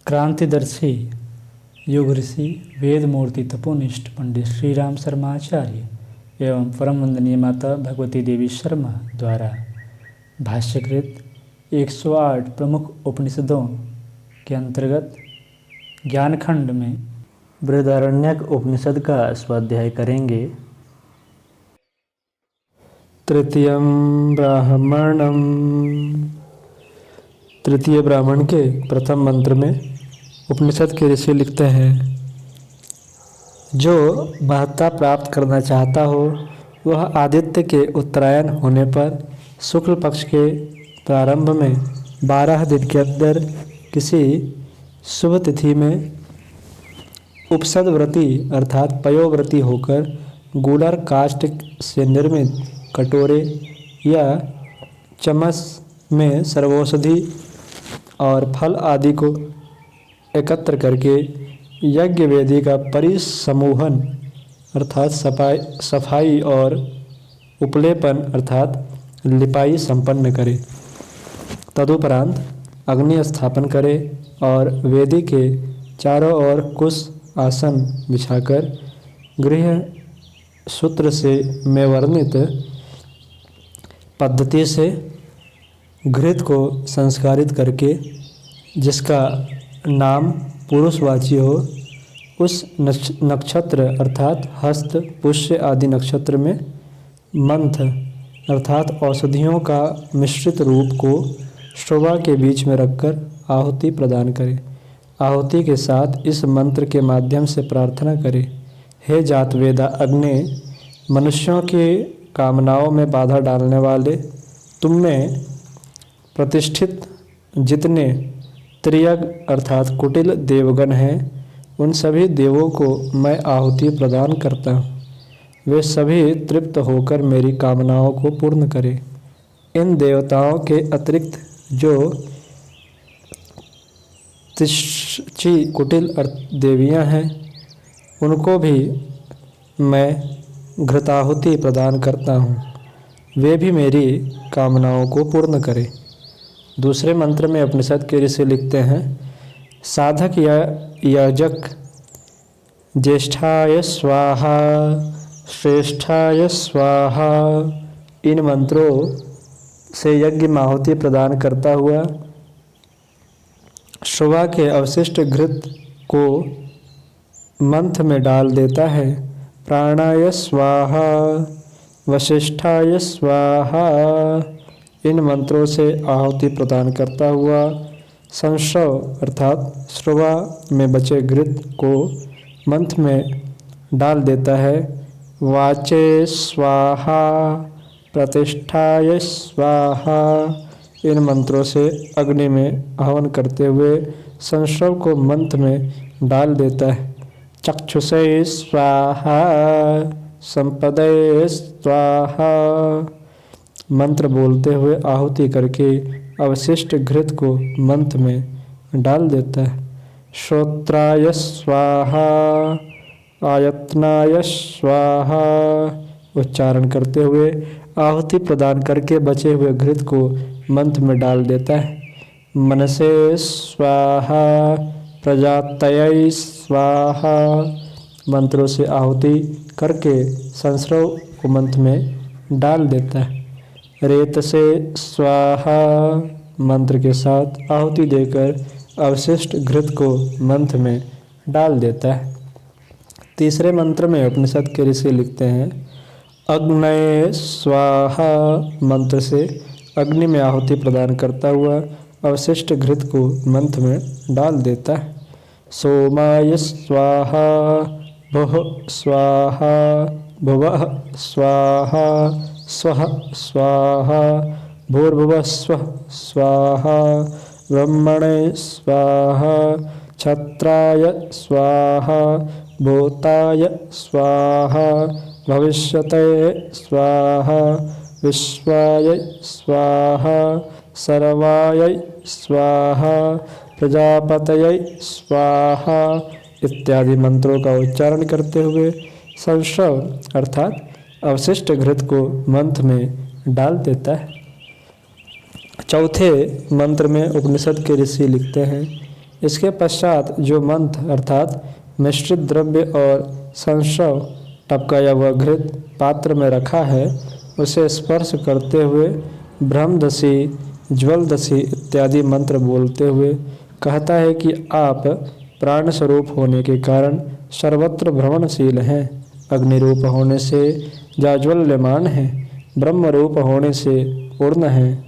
क्रांतिदर्शी युग ऋषि वेद मूर्ति तपोनिष्ठ पंडित श्री राम शर्मा आचार्य एवं परम वंदनीय माता भगवती देवी शर्मा द्वारा भाष्यकृत 108 प्रमुख उपनिषदों के अंतर्गत ज्ञानखंड में बृहदारण्यक उपनिषद का स्वाध्याय करेंगे। तृतीयं ब्राह्मणम, तृतीय ब्राह्मण के प्रथम मंत्र में उपनिषद के ऋषि लिखते हैं, जो महत्ता प्राप्त करना चाहता हो वह आदित्य के उत्तरायण होने पर शुक्ल पक्ष के प्रारंभ में 12 दिन के अंदर किसी शुभ तिथि में उपसद व्रती अर्थात पयोव्रती होकर गूढ़र काष्ठ से निर्मित कटोरे या चम्मच में सर्वौषधि और फल आदि को एकत्र करके यज्ञ वेदी का परिसमूहन अर्थात सफाई और उपलेपन अर्थात लिपाई संपन्न करे। तदुपरांत अग्नि स्थापन करे और वेदी के चारों ओर कुश आसन बिछाकर गृह सूत्र से में वर्णित पद्धति से घृत को संस्कारित करके जिसका नाम पुरुषवाची हो, उस नक्षत्र अर्थात हस्त पुष्य आदि नक्षत्र में मंथ अर्थात औषधियों का मिश्रित रूप को शोभा के बीच में रखकर आहुति प्रदान करे। आहुति के साथ इस मंत्र के माध्यम से प्रार्थना करे, हे जात वेदा अग्ने, मनुष्यों की कामनाओं में बाधा डालने वाले, तुम में प्रतिष्ठित जितने त्रियग अर्थात कुटिल देवगण हैं, उन सभी देवों को मैं आहुति प्रदान करता हूँ। वे सभी तृप्त होकर मेरी कामनाओं को पूर्ण करें। इन देवताओं के अतिरिक्त जो तिष्ठी कुटिल देवियाँ हैं, उनको भी मैं घृताहुति प्रदान करता हूँ, वे भी मेरी कामनाओं को पूर्ण करें। दूसरे मंत्र में उपनिषद के ऋषि लिखते हैं, साधक या यजक ज्येष्ठाय स्वाहा श्रेष्ठाय स्वाहा, इन मंत्रों से यज्ञ में आहुति प्रदान करता हुआ शोभा के अवशिष्ट घृत को मंथ में डाल देता है। प्राणाय स्वाहा वशिष्ठाय स्वाहा, इन मंत्रों से आहुति प्रदान करता हुआ संशव अर्थात श्रवा में बचे घृत को मंथ में डाल देता है। वाचे स्वाहा प्रतिष्ठाय स्वाहा, इन मंत्रों से अग्नि में हवन करते हुए संशव को मंथ में डाल देता है। चक्षुषे स्वाहा संपदे स्वाहा, मंत्र बोलते हुए आहुति करके अवशिष्ट घृत को मंत्र में डाल देता है। श्रोत्राय स्वाहा आयतनाय स्वाहा, उच्चारण करते हुए आहुति प्रदान करके बचे हुए घृत को मंत्र में डाल देता है। मनसे स्वाहा प्रजातये स्वाहा, मंत्रों से आहुति करके संस्रव को मंत्र में डाल देता है। रेतसे स्वाहा, मंत्र के साथ आहुति देकर अवशिष्ट घृत को मंत्र में डाल देता है। तीसरे मंत्र में उपनिषद के ऋषि लिखते हैं, अग्नये स्वाहा, मंत्र से अग्नि में आहुति प्रदान करता हुआ अवशिष्ट घृत को मंत्र में डाल देता है। सोमाय स्वाहा भुः स्वाहा भुवः स्वाहा स्वः स्वाहा भूर्भुवः स्वः स्वाहा ब्रह्मणे स्वाहा क्षत्राय स्वाहा भूताय स्वाहा भविष्यते स्वाहा विश्वाय स्वाहा सर्वाय स्वाहा प्रजापतये स्वाहा इत्यादि मंत्रों का उच्चारण करते हुए संशव अर्थात अवशिष्ट घृत को मंत्र में डाल देता है। चौथे मंत्र में उपनिषद के ऋषि लिखते हैं, इसके पश्चात जो मंत्र अर्थात मिश्रित द्रव्य और संस्रव टपकाया हुआ घृत पात्र में रखा है उसे स्पर्श करते हुए ब्रह्मदशी, ज्वलदशी इत्यादि मंत्र बोलते हुए कहता है कि आप प्राण स्वरूप होने के कारण सर्वत्र भ्रमणशील हैं, अग्नि रूप होने से जाज्वल्यमान हैं, ब्रह्म रूप होने से पूर्ण हैं,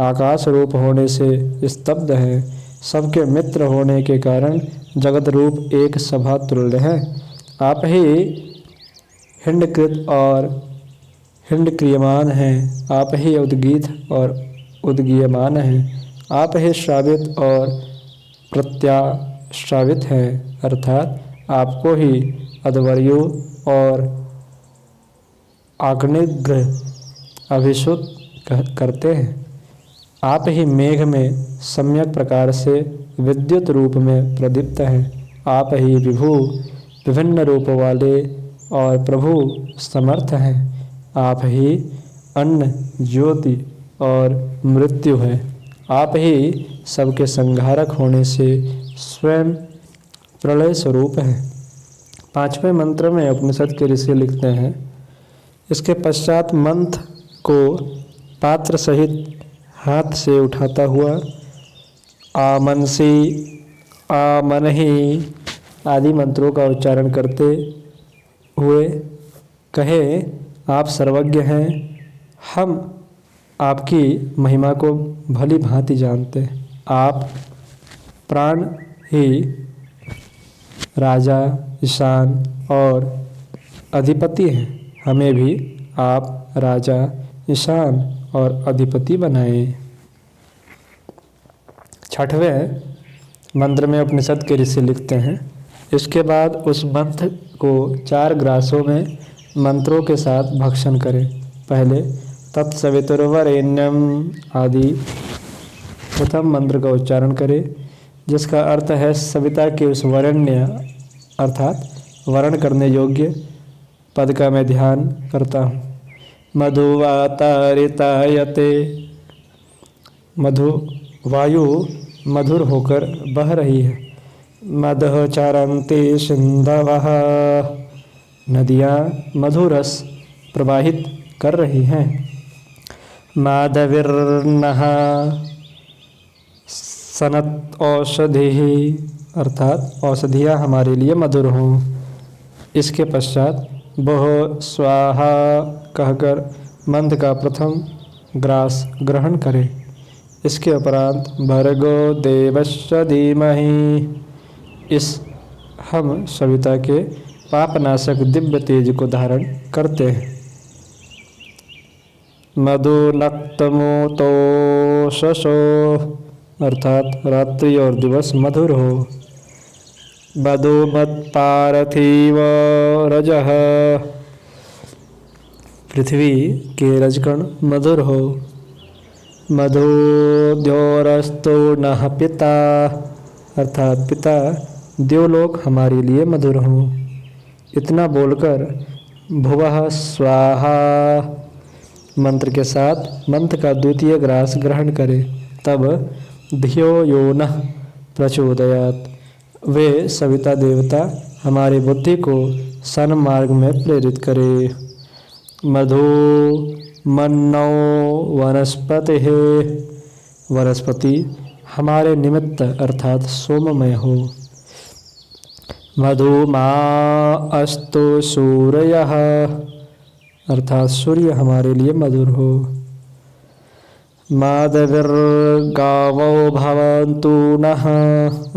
आकाश रूप होने से स्तब्ध हैं, सबके मित्र होने के कारण जगत रूप एक सभा तुल्य हैं। आप ही हिंडकृत और हिंडक्रियमान हैं, आप ही उद्गीत और उद्गीयमान हैं, आप ही श्रावित और प्रत्याश्रावित हैं, अर्थात आपको ही अध्वर्यु और आग्नेयग्रह अभिषुत करते हैं। आप ही मेघ में सम्यक प्रकार से विद्युत रूप में प्रदीप्त हैं, आप ही विभु विभिन्न रूप वाले और प्रभु समर्थ हैं, आप ही अन्न, ज्योति और मृत्यु हैं, आप ही सबके संहारक होने से स्वयं प्रलय स्वरूप हैं। 5वें मंत्र में उपनिषद के ऋषि लिखते हैं, इसके पश्चात मंत्र को पात्र सहित हाथ से उठाता हुआ आमनसी, आमनहि आदि मंत्रों का उच्चारण करते हुए कहे, आप सर्वज्ञ हैं, हम आपकी महिमा को भली भांति जानते हैं, आप प्राण ही राजा, ईशान और अधिपति हैं, हमें भी आप राजा, ईशान और अधिपति बनाए। 6वें मंत्र में उपनिषद के ऋषि लिखते हैं, इसके बाद उस मंत्र को 4 ग्रासों में मंत्रों के साथ भक्षण करें। पहले तत्सवितुर्वरेण्यम आदि प्रथम मंत्र का उच्चारण करें, जिसका अर्थ है सविता के उस वरेण्य अर्थात वर्ण करने योग्य पद का मैं ध्यान करता हूँ। मधुवातारितायते, मधु वायु मधुर होकर बह रही है। मदः चरन्ति सिन्धवः, नदियाँ मधुरस प्रवाहित कर रही हैं। माधविर्नः सनत औषधिः, अर्थात औषधियाँ हमारे लिए मधुर हों। इसके पश्चात बहु स्वाहा कहकर मंत्र का प्रथम ग्रास ग्रहण करें। इसके उपरांत भर्गो देवस्य धीमहि, इस हम सविता के पापनाशक दिव्य तेज को धारण करते हैं। मधुनक्तमोतोषसो, अर्थात रात्रि और दिवस मधुर हो। मधुमत्पार्थिव रजः, पृथ्वी के रजकण मधुर हो। मधुद्योरस्तु नः पिता, अर्थात पिता देवलोक हमारे लिए मधुर हो। इतना बोलकर भुवः स्वाहा मंत्र के साथ मंत्र का द्वितीय ग्रास ग्रहण करें। तब धियो यो नः प्रचोदयात्, वे सविता देवता हमारी बुद्धि को सन्मार्ग में प्रेरित करे। मधु मन्नो वनस्पति है, वनस्पति हमारे निमित्त अर्थात सोममय हो। मधुमा अस्तु सूर्यः, अर्थात सूर्य हमारे लिए मधुर हो। माधविर्गावो भवन्तु नः,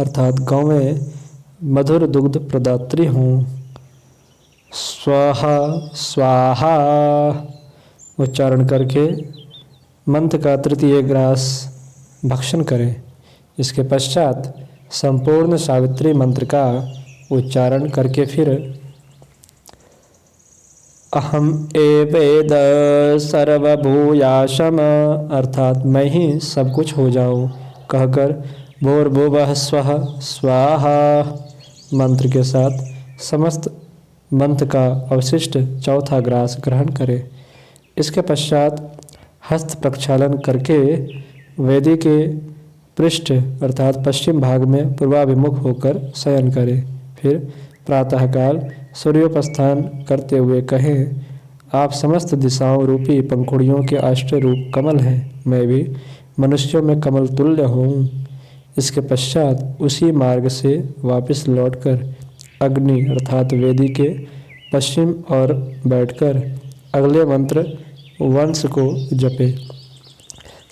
अर्थात गौवें मधुर दुग्ध प्रदात्री हों। स्वाहा स्वाहा उच्चारण करके मंत्र का तृतीय ग्रास भक्षण करें। इसके पश्चात संपूर्ण सावित्री मंत्र का उच्चारण करके फिर अहम एवेद सर्वभूयाशम, अर्थात मैं ही सब कुछ हो जाऊं कहकर भूर्भुवः स्वः स्वाहा मंत्र के साथ समस्त मंत्र का अवशिष्ट चौथा ग्रास ग्रहण करें। इसके पश्चात हस्त प्रक्षालन करके वेदी के पृष्ठ अर्थात पश्चिम भाग में पूर्वाभिमुख होकर शयन करें। फिर प्रातःकाल सूर्योपस्थान करते हुए कहें, आप समस्त दिशाओं रूपी पंखुड़ियों के अष्ट रूप कमल हैं, मैं भी मनुष्यों में कमल तुल्य हूँ। इसके पश्चात उसी मार्ग से वापस लौटकर अग्नि अर्थात वेदी के पश्चिम और बैठकर अगले मंत्र वंश को जपे।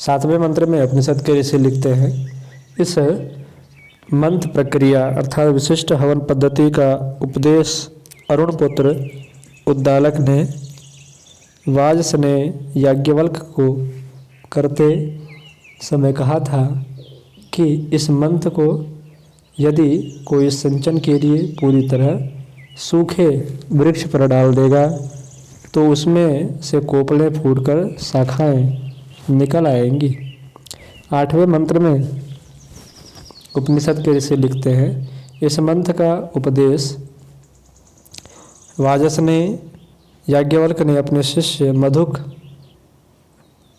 7वें मंत्र में उपनिषद के ऋषि लिखते हैं, इस मंत्र प्रक्रिया अर्थात विशिष्ट हवन पद्धति का उपदेश अरुण पुत्र उद्दालक ने वाजस ने याज्ञवल्क्य को करते समय कहा था कि इस मंत्र को यदि कोई सिंचन के लिए पूरी तरह सूखे वृक्ष पर डाल देगा तो उसमें से कोपलें फूटकर शाखाएं निकल आएंगी। 8वें मंत्र में उपनिषद के ऋषि लिखते हैं, इस मंत्र का उपदेश वाजस ने याज्ञवल्क्य ने अपने शिष्य मधुक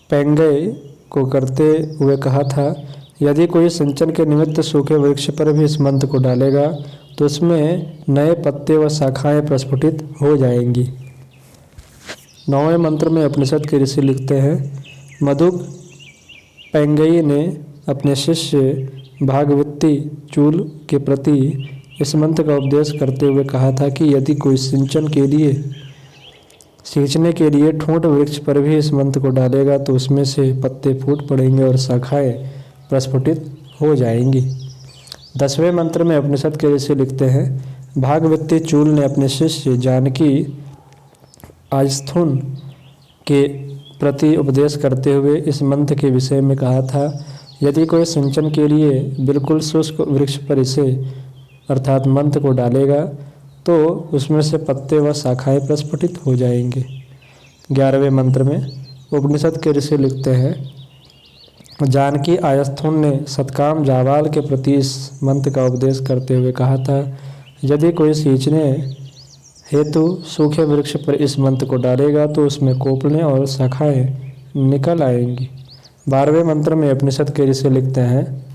पैंगय को करते हुए कहा था, यदि कोई सिंचन के निमित्त सूखे वृक्ष पर भी इस मंत्र को डालेगा तो उसमें नए पत्ते व शाखाएं प्रस्फुटित हो जाएंगी। 9वें मंत्र में उपनिषद के ऋषि लिखते हैं, मधुक पैंगई ने अपने शिष्य भागवती चूल के प्रति इस मंत्र का उपदेश करते हुए कहा था कि यदि कोई सींचने के लिए ठूंठ वृक्ष पर भी इस मंत्र को डालेगा तो उसमें से पत्ते फूट पड़ेंगे और शाखाएं प्रस्फुटित हो जाएंगी। 10वें मंत्र में उपनिषद के ऋषि लिखते हैं, भागवती चूल ने अपने शिष्य जानकी आजथुन के प्रति उपदेश करते हुए इस मंत्र के विषय में कहा था, यदि कोई सिंचन के लिए बिल्कुल शुष्क वृक्ष पर इसे अर्थात मंत्र को डालेगा तो उसमें से पत्ते व शाखाएं प्रस्फुटित हो जाएंगे। 11वें मंत्र में उपनिषद के ऋषि लिखते हैं, जानकी आयस्थुन ने सतकाम जावाल के प्रति इस मंत्र का उपदेश करते हुए कहा था, यदि कोई सींचने हेतु सूखे वृक्ष पर इस मंत्र को डालेगा तो उसमें कोपलें और शाखाएं निकल आएंगी। 12वें मंत्र में उपनिषद के ऋषि लिखते हैं,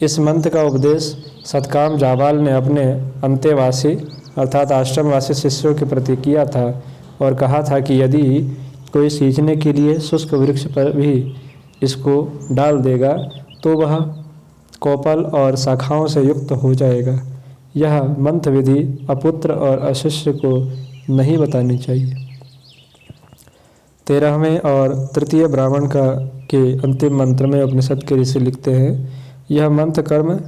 इस मंत्र का उपदेश सतकाम जावाल ने अपने अंतेवासी अर्थात आश्रमवासी शिष्यों के प्रति किया था और कहा था कि यदि कोई सींचने के लिए शुष्क वृक्ष पर भी इसको डाल देगा तो वह कोपल और शाखाओं से युक्त हो जाएगा। यह मंत्र विधि अपुत्र और अशिष्य को नहीं बतानी चाहिए। 13वें और तृतीय ब्राह्मण के अंतिम मंत्र में उपनिषद के ऋषि लिखते हैं, यह मंत्र कर्म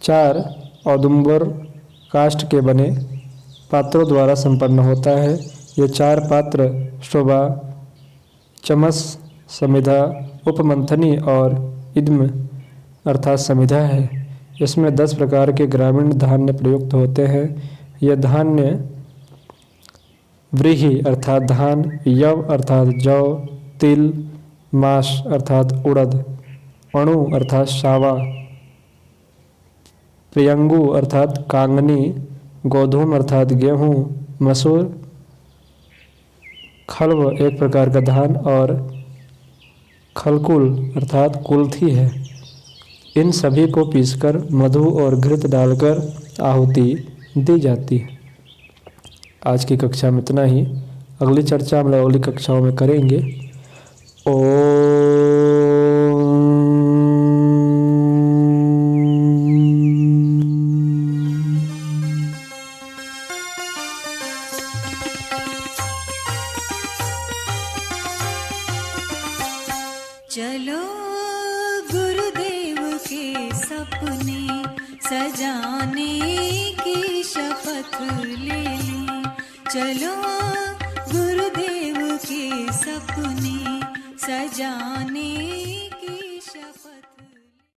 4 औदुंबर काष्ठ के बने पात्रों द्वारा संपन्न होता है। ये 4 पात्र शोभा, चमस, समिधा, उपमंथनी और इद्म अर्थात समिधा है। इसमें 10 प्रकार के ग्रामीण धान्य प्रयुक्त होते हैं। यह धान्य व्रीहि अर्थात धान, यव अर्थात जौ, तिल, माश अर्थात उड़द, अणु अर्थात शावा, प्रियंगु अर्थात कांगनी, गोधूम अर्थात गेहूँ, मसूर, खल्व एक प्रकार का धान और खलकुल अर्थात कुल्थी है। इन सभी को पीसकर मधु और घृत डालकर आहुति दी जाती है। आज की कक्षा में इतना ही। अगली चर्चा हम लोग अगली कक्षाओं में करेंगे। चलो गुरुदेव के सपने सजाने की शपथ ले लें। चलो गुरुदेव के सपने सजाने